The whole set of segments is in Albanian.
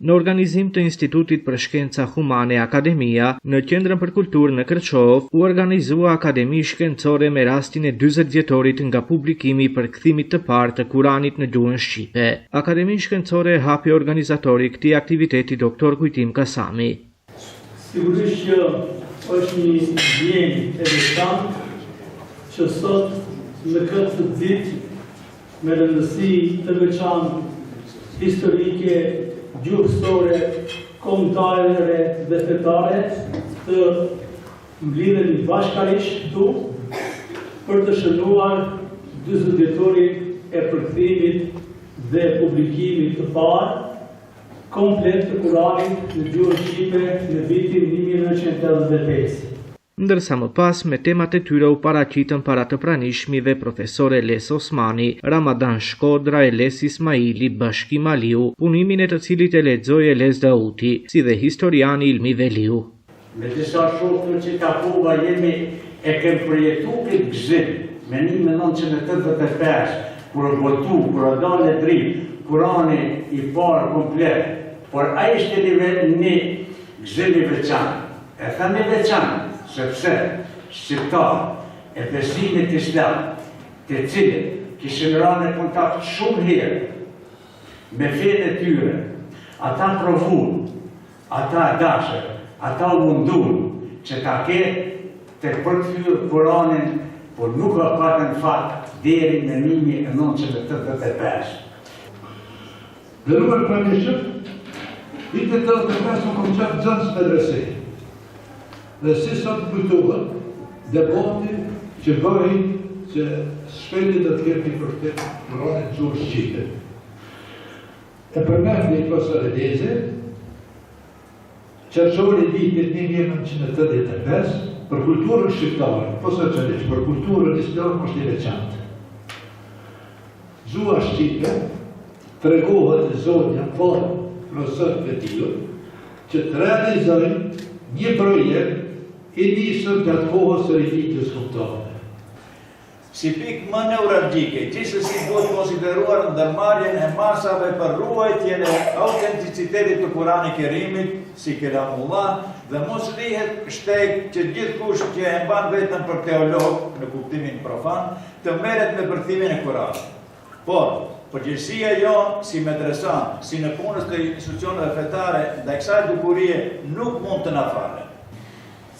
Në organizim të Institutit për Shkenca Humane Akademia, në Qendrën për Kulturë në Kërçov, u organizua akademi shkencore me rastin e 40 vjetorit nga publikimi i përkthimit të parë të Kuranit në gjuhën shqipe. Akademin shkencore hapi organizatori këtij aktiviteti Dr. Kujtim Kasami. Sigurisht që është një ndjenjë e veçantë që sot në këtë ditë me rëndësi të veçantë historike, gjuhësore, kombëtare dhe fetare të mblidhemi bashkërisht këtu për të shënuar 40 vjetorin e përkthimit dhe publikimit të parë komplet të Kuranit në gjuhën shqipe në vitin 1985. Ndërsa më pas me temat e tyre u paraqitën para të pranishmive profesor Eles Osmani, Ramadan Shkodra, Eles Ismaili, Bashkim Aliu, punimin e të cilit e lexoi Eles Dauti, si dhe historiani Ilmi Veliu. Me disa shokë që ka puva jemi e kem projektu këtë gzim, me 1985, kur e votu, kur e dalë dritë, Kurani i parë komplet, por a ishte një gzim i veçantë. E thënë i veçantë, sepse shqiptarë e besimit islam, të cilët kishin rënë në kontakt shumë herë me fenë e tyre, ata provun, ata dashën, ata mundun që ta ketë të përkthyer Kuranin, por nuk ka patën fat deri në 1985. Nderuar pranishëm, vitet 85 më kom qenë nxënës medrese. Dhe si sot kujtohet debati që bëri që shpejti do të ketë një përkthim Kuranin në gjuhën shqipe. E përmend një profesor Edeze, qershori i vitit 1985 për kulturën shqiptare, po socialisht, për kulturën islam është i veçantë. Gjuha shqipe tregohet zonja për profesorëve të tij që të realizojnë një projekt i nisur gjatë kohës së rinjitjes kombëtare. Si pikë më neuralgjike, gjithsesi duhet konsideruar ndërmarrjen e masave për ruajtjen e autenticitetit të Kuranit Kerimit, si Kelamullah, dhe mos lihet shteg që gjithkush që e mban veten për teolog, në kuptimin profan, të merret me përkthimin e Kuranit. Por përgjegjësia jonë si medresan, si në punës të institucioneve fetare, ndaj kësaj dukurie nuk mund të na falet.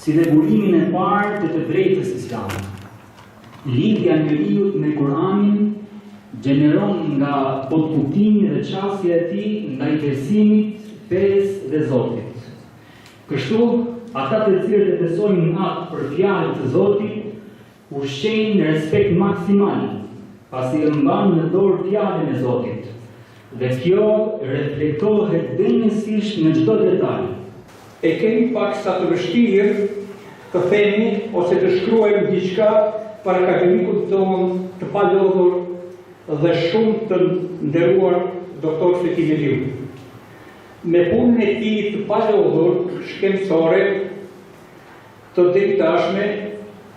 Si rregulimin e parë të drejtës islame, lidhja e njeriut me Kuranin gjeneron nga botkuptimi dhe çastja e tij ndaj besimit, fesë dhe Zotit. Kështu, ata të cilët e besojnë në atë për fjalën të Zotit ushqejnë në respekt maksimal, pasi e mban në dorë fjalën e Zotit. Dhe kjo reflektohet dënjësisht në çdo detaj. E kemi pak sa të vështirë të themi ose të shkruajmë diçka për akademikut tonë të palodhur dhe shumë të nderuar doktor Fethi Veliu. Me punën e tij të palodhur shkencore të ditashme,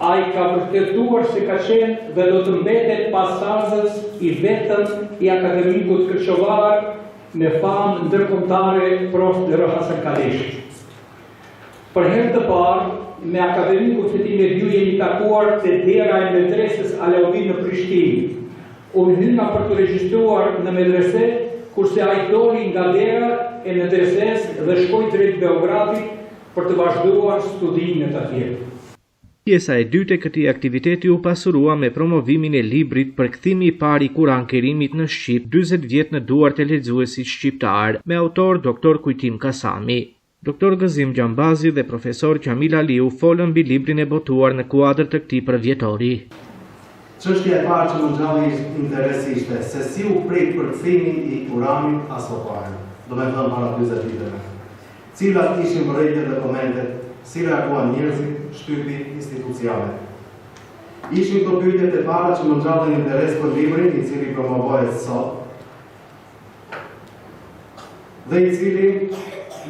ai ka vërtetuar se ka qenë dhe do të mbetet pasardhës i vetëm i akademikut kërçovar me famë ndërkombëtare Prof. Dero Hasan Kaleshi. Për herë të parë, me akademikun Fethi Veliu jemi takuar te dera e medresës Alaudin në Prishtinë. U hyna për të regjistruar në medrese, kurse ai doli nga dera e medresës dhe shkoi drejt Beogradit për të vazhduar studimin e tij. Pjesa e dytë e këtij aktiviteti u pasurua me promovimin e librit Përkthimi i parë i Kuran Kerimit në Shqip, 40 vjet në duart e lexuesit shqiptar, me autor Dr. Kujtim Kasami. Dr. Gëzim Gjambazi dhe profesor Qamil Aliu folën mbi librin e botuar në kuadër të këtij përvjetori. Çështja e parë që më nxalli interesi ishte se si u prit përkthimi i Kuranit as opare, domethënë para 40 viteve. Cilat ishin vërejtjet dhe komentet, si reaguan njerëzit, shtypi, institucionet. Ishin këto pyetjet e para që më nxallën interes për librin i cili promovohet sot dhe i cili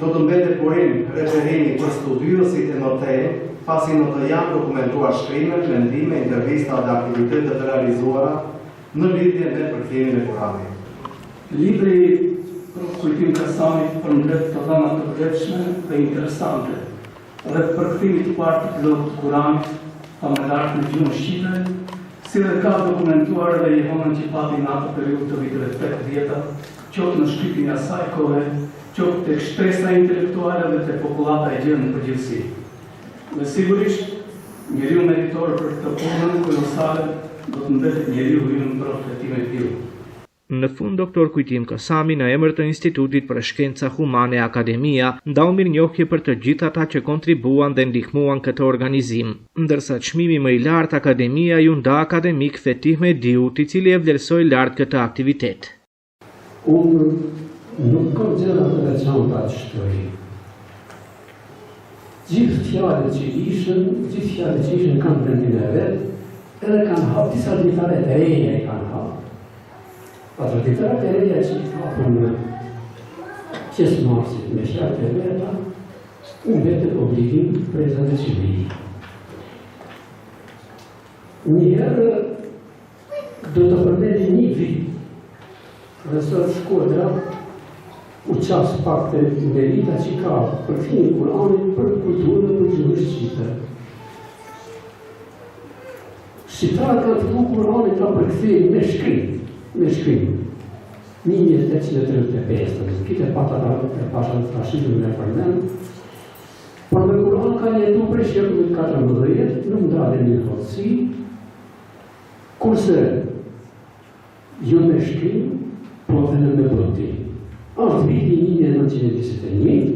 do të mbetet burim referimi për studiuesit e noterë, pasi në të janë dokumentuar shkrimet, mendime, intervista dhe aktivitetet të realizuara në lidhje me përkthimin e Kuranit. Libri Kujtim Kasamit për mbledh të dhëna të vlefshme dhe interesante rreth përkthimit të parë të plotë të Kuranit familjar në gjuhën shqipe, si dhe ka dokumentuar edhe jehonën që pati në atë periudhë të viteve 80-ta, qoftë në shtypin e asaj kohe, qoftë tek shpresa intelektuale dhe tek popullata e gjerë në përgjithësi. Dhe sigurisht, njeriu meritor për këtë punën kolosale do të mbetet njeriu i në profetim e tillë. Në fund, doktor Kujtim Kasami në emër të Institutit për Shkenca Humane Akademia ndau mirënjohje për të gjithë ata që kontribuan dhe ndihmuan këtë organizim, ndërsa çmimi më i lartë Akademia ju nda akademik Fetih Mediut, i cili e vlerësoi lart këtë aktivitet. Unë nuk kam gjëra të veçanta të shtoj. Gjithë fjalët që ishin kanë vendin e vet, edhe kanë hap disa ditare të reja e kanë hap. Patër ditare të reja që i hapën në qesë marsit me fjalët e veta, unë vetë obligim preza dhe qëlli. Njëherë do të përmeni një vit, dhe sot Shkodra u qasë pak të merita që ka përkthimi Kuranit për kulturën dhe për gjuhën shqipe. Shqiptarët kanë filluar Kuranin ka përkthyer me shkrim. 1835, kite pata e pasha të trashitën me përmend, por me Kuran ka jetu prej shekullit 14, nuk ndale një hoqësi, kurse jo me shkrim, po dhe në me botim. Është viti 1921,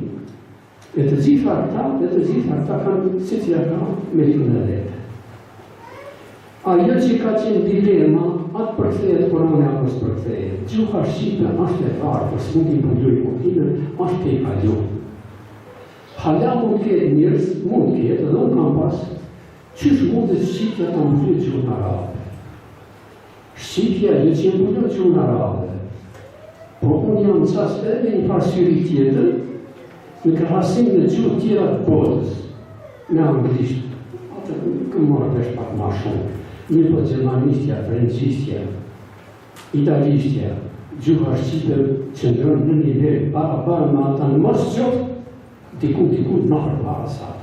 e të gjitha këta kanë si që ka merikën e vete. Ajo që ka qenë dilema, atë përkthehet Kurani apo s'përkthehet. Gjuha shqipe është e farë, por s'mund t'i përgjoj kontinën, është te kajo. Hala mund ketë njërës, mund ketë, edhe unë kam pas, qysh mundet Shqipja ta mbulojë gjuhën arabe. Shqipja jo që mbulon gjuhën arabe. Po unë jam qas edhe një farsyri tjetër, në krahasim në gjuhë tjera të botës, me anglisht. Atë këmë marrë vesh pak ma shumë. Një po gjermanistja, frangjistja, italishtja, gjuha shqipe qëndron në nivel para me ata në mos qoftë, diku në para sa.